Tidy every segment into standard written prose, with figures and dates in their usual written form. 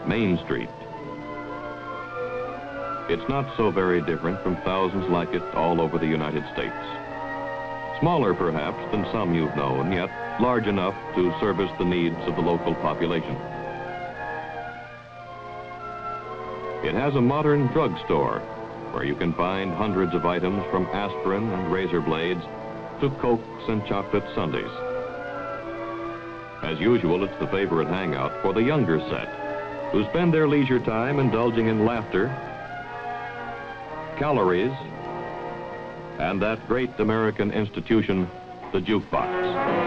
Main Street. It's not so very different from thousands like it all over the United States. Smaller, perhaps, than some you've known, yet large enough to service the needs of the local population. It has a modern drugstore where you can find hundreds of items from aspirin and razor blades to Cokes and chocolate sundaes. As usual, it's the favorite hangout for the younger set, who spend their leisure time indulging in laughter, calories, and that great American institution, the jukebox.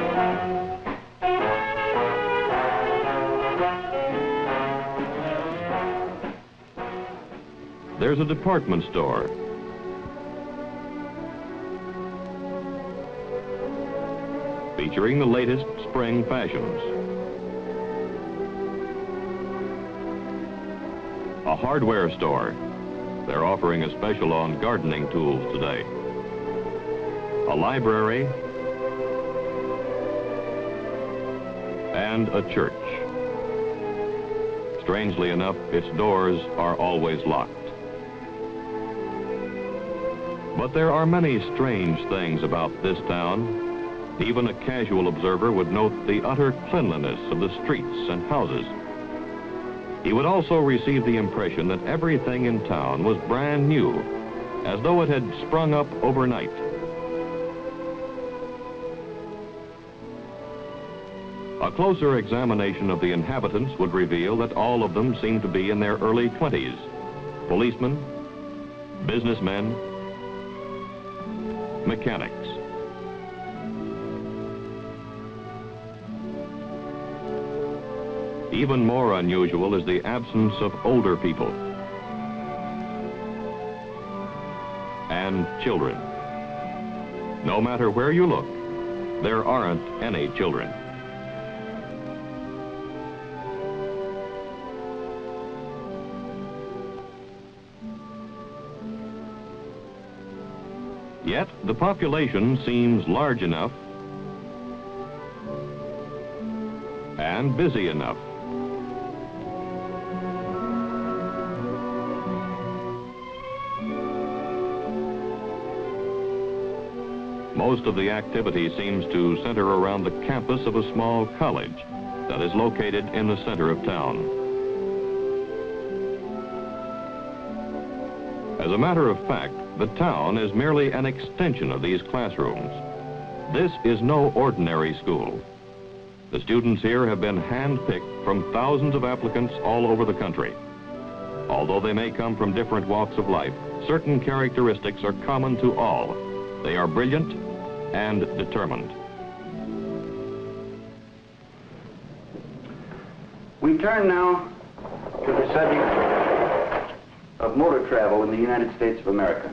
There's a department store. Featuring the latest spring fashions. A hardware store. They're offering a special on gardening tools today. A library and a church. Strangely enough, its doors are always locked. But there are many strange things about this town. Even a casual observer would note the utter cleanliness of the streets and houses. He would also receive the impression that everything in town was brand new, as though it had sprung up overnight. A closer examination of the inhabitants would reveal that all of them seemed to be in their early 20s. Policemen, businessmen, mechanics. Even more unusual is the absence of older people and children. No matter where you look, there aren't any children. Yet the population seems large enough and busy enough. Most of the activity seems to center around the campus of a small college that is located in the center of town. As a matter of fact, the town is merely an extension of these classrooms. This is no ordinary school. The students here have been handpicked from thousands of applicants all over the country. Although they may come from different walks of life, certain characteristics are common to all. They are brilliant and determined. We turn now to the subject of motor travel in the United States of America.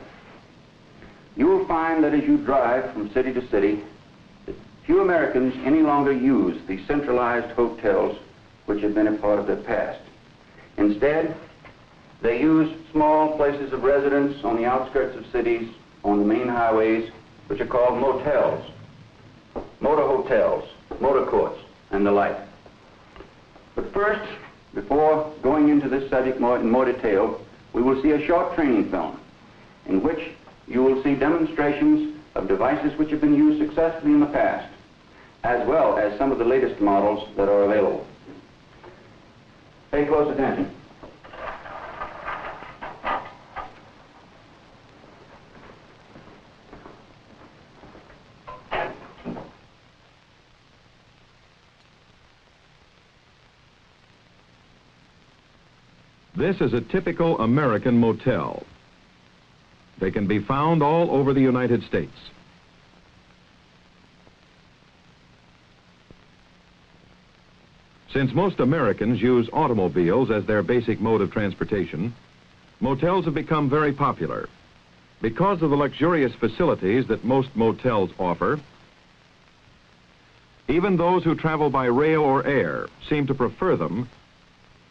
You will find that as you drive from city to city, that few Americans any longer use the centralized hotels which have been a part of their past. Instead, they use small places of residence on the outskirts of cities, on the main highways, which are called motels, motor hotels, motor courts, and the like. But first, before going into this subject in more detail, we will see a short training film in which you will see demonstrations of devices which have been used successfully in the past, as well as some of the latest models that are available. Pay close attention. This is a typical American motel. They can be found all over the United States. Since most Americans use automobiles as their basic mode of transportation, motels have become very popular. Because of the luxurious facilities that most motels offer, even those who travel by rail or air seem to prefer them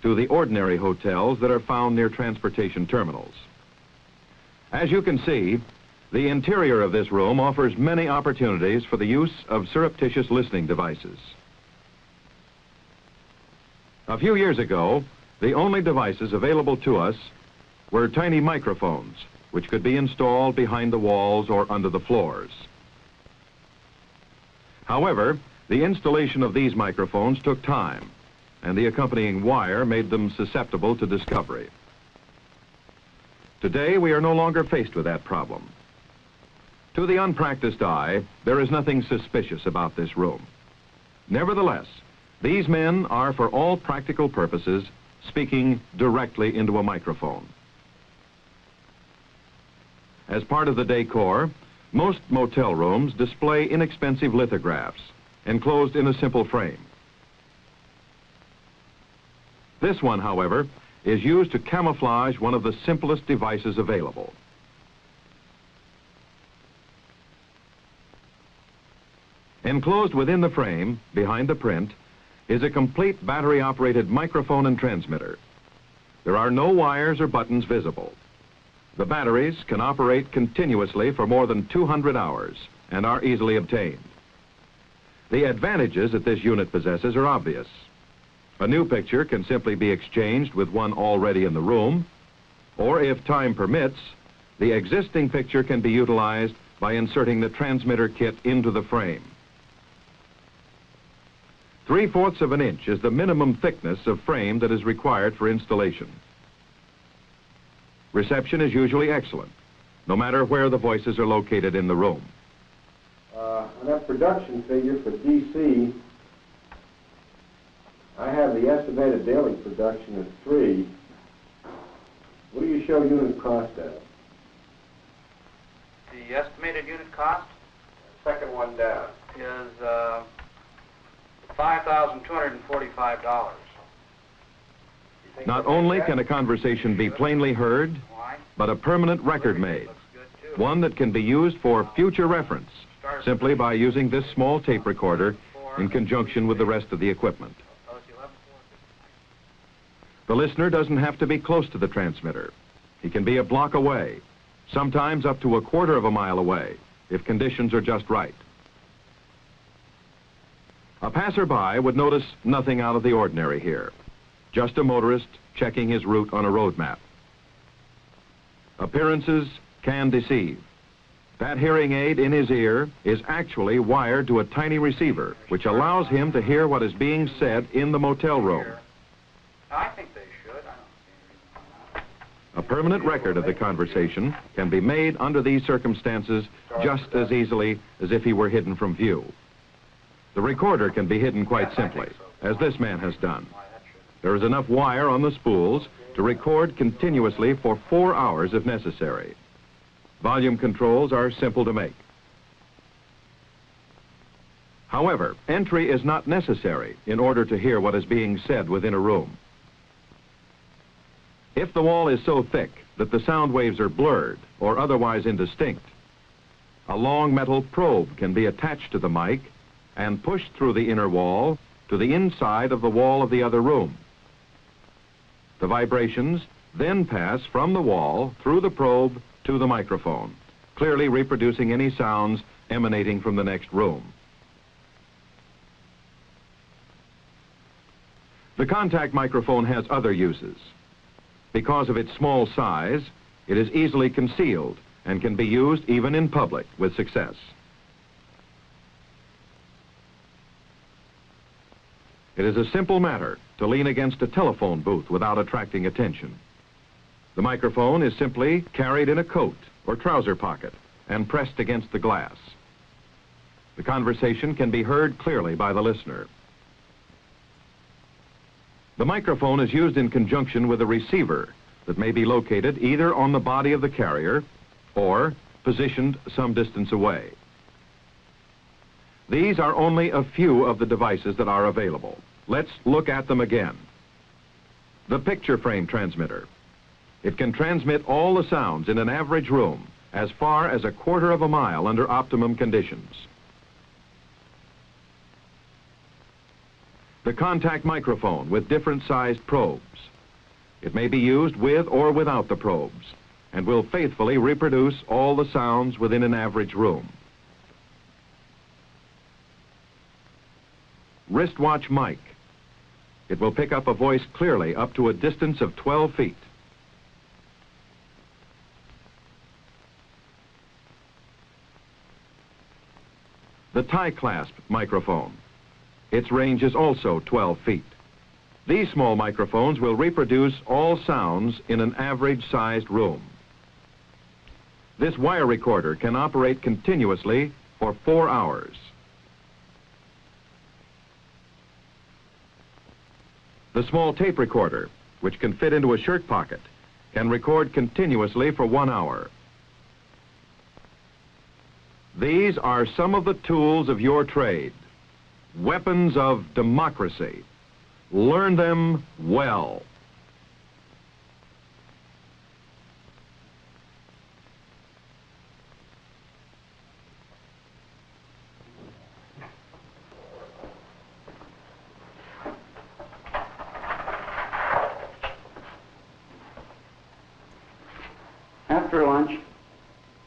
to the ordinary hotels that are found near transportation terminals. As you can see, the interior of this room offers many opportunities for the use of surreptitious listening devices. A few years ago, The only devices available to us were tiny microphones, which could be installed behind the walls or under the floors. However, the installation of these microphones took time, and the accompanying wire made them susceptible to discovery. Today, we are no longer faced with that problem. To the unpracticed eye, there is nothing suspicious about this room. Nevertheless, these men are, for all practical purposes, speaking directly into a microphone. As part of the decor, most motel rooms display inexpensive lithographs enclosed in a simple frame. This one, however, is used to camouflage one of the simplest devices available. Enclosed within the frame, behind the print, is a complete battery-operated microphone and transmitter. There are no wires or buttons visible. The batteries can operate continuously for more than 200 hours and are easily obtained. The advantages that this unit possesses are obvious. A new picture can simply be exchanged with one already in the room, or if time permits, the existing picture can be utilized by inserting the transmitter kit into the frame. 3/4 of an inch is the minimum thickness of frame that is required for installation. Reception is usually excellent, no matter where the voices are located in the room. On that production figure for DC, I have the estimated daily production of 3. What do you show unit cost at? The estimated unit cost Second one down. is $5,245. Not only can a conversation be plainly heard, but a permanent record made, one that can be used for future reference, simply by using this small tape recorder in conjunction with the rest of the equipment. The listener doesn't have to be close to the transmitter. He can be a block away, sometimes up to 1/4 of a mile away, if conditions are just right. A passerby would notice nothing out of the ordinary here. Just a motorist checking his route on a road map. Appearances can deceive. That hearing aid in his ear is actually wired to a tiny receiver, which allows him to hear what is being said in the motel room. I think they should. I don't see any reason. A permanent record of the conversation can be made under these circumstances just as easily as if he were hidden from view. The recorder can be hidden quite simply, as this man has done. There is enough wire on the spools to record continuously for 4 hours if necessary. Volume controls are simple to make. However, entry is not necessary in order to hear what is being said within a room. If the wall is so thick that the sound waves are blurred or otherwise indistinct, a long metal probe can be attached to the mic and pushed through the inner wall to the inside of the wall of the other room. The vibrations then pass from the wall through the probe to the microphone, clearly reproducing any sounds emanating from the next room. The contact microphone has other uses. Because of its small size, it is easily concealed and can be used even in public with success. It is a simple matter to lean against a telephone booth without attracting attention. The microphone is simply carried in a coat or trouser pocket and pressed against the glass. The conversation can be heard clearly by the listener. The microphone is used in conjunction with a receiver that may be located either on the body of the carrier or positioned some distance away. These are only a few of the devices that are available. Let's look at them again. The picture frame transmitter. It can transmit all the sounds in an average room as far as 1/4 of a mile under optimum conditions. The contact microphone with different sized probes. It may be used with or without the probes and will faithfully reproduce all the sounds within an average room. Wristwatch mic. It will pick up a voice clearly up to a distance of 12 feet. The tie-clasp microphone. Its range is also 12 feet. These small microphones will reproduce all sounds in an average-sized room. This wire recorder can operate continuously for 4 hours. The small tape recorder, which can fit into a shirt pocket, can record continuously for 1 hour. These are some of the tools of your trade, weapons of democracy. Learn them well. After lunch,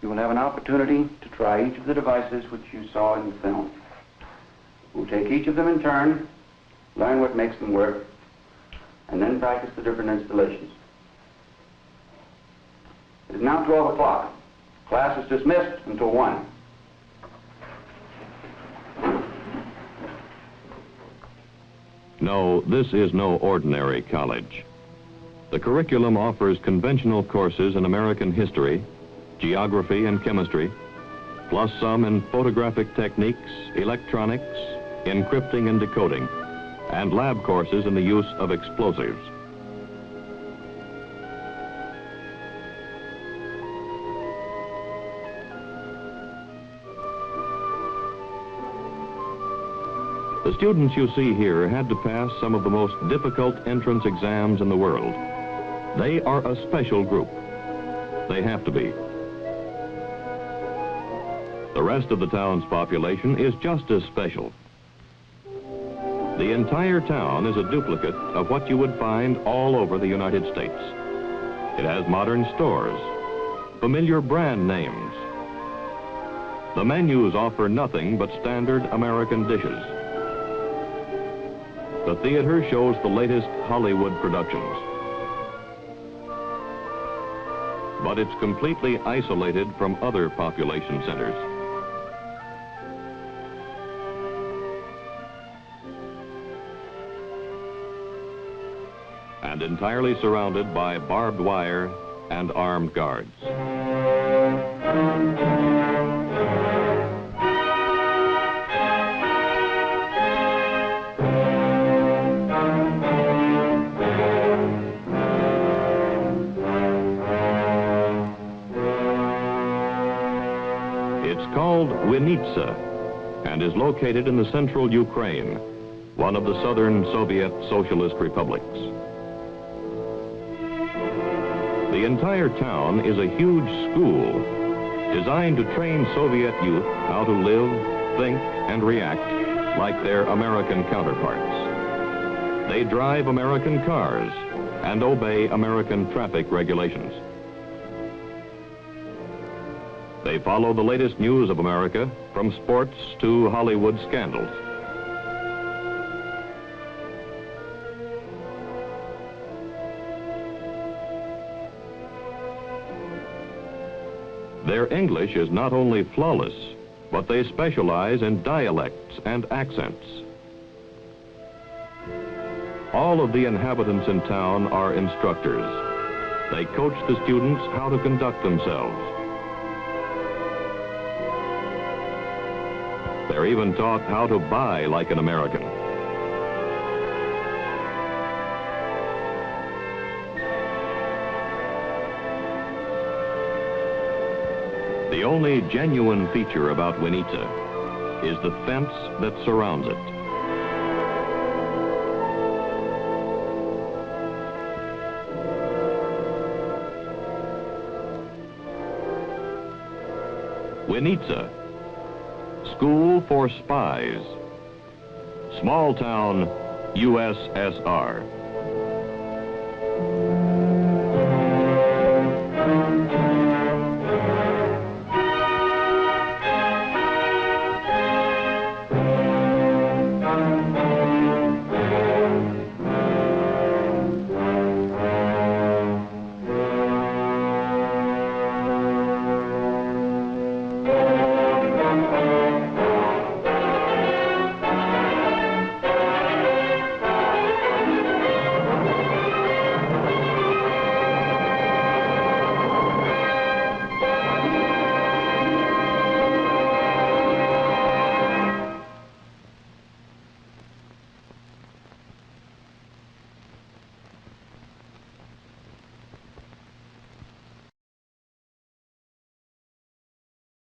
you will have an opportunity to try each of the devices which you saw in the film. We'll take each of them in turn, learn what makes them work, and then practice the different installations. It is now 12 o'clock. Class is dismissed until 1. No, this is no ordinary college. The curriculum offers conventional courses in American history, geography and chemistry, plus some in photographic techniques, electronics, encrypting and decoding, and lab courses in the use of explosives. The students you see here had to pass some of the most difficult entrance exams in the world. They are a special group. They have to be. The rest of the town's population is just as special. The entire town is a duplicate of what you would find all over the United States. It has modern stores, familiar brand names. The menus offer nothing but standard American dishes. The theater shows the latest Hollywood productions. But it's completely isolated from other population centers. And entirely surrounded by barbed wire and armed guards. It's called Wikimedia and is located in the central Ukraine, one of the southern Soviet socialist republics. The entire town is a huge school designed to train Soviet youth how to live, think, and react like their American counterparts. They drive American cars and obey American traffic regulations. They follow the latest news of America, from sports to Hollywood scandals. Their English is not only flawless, but they specialize in dialects and accents. All of the inhabitants in town are instructors. They coach the students how to conduct themselves. They're even taught how to buy like an American. The only genuine feature about Wikimedia is the fence that surrounds it. Wikimedia, School for Spies, Small Town, USSR.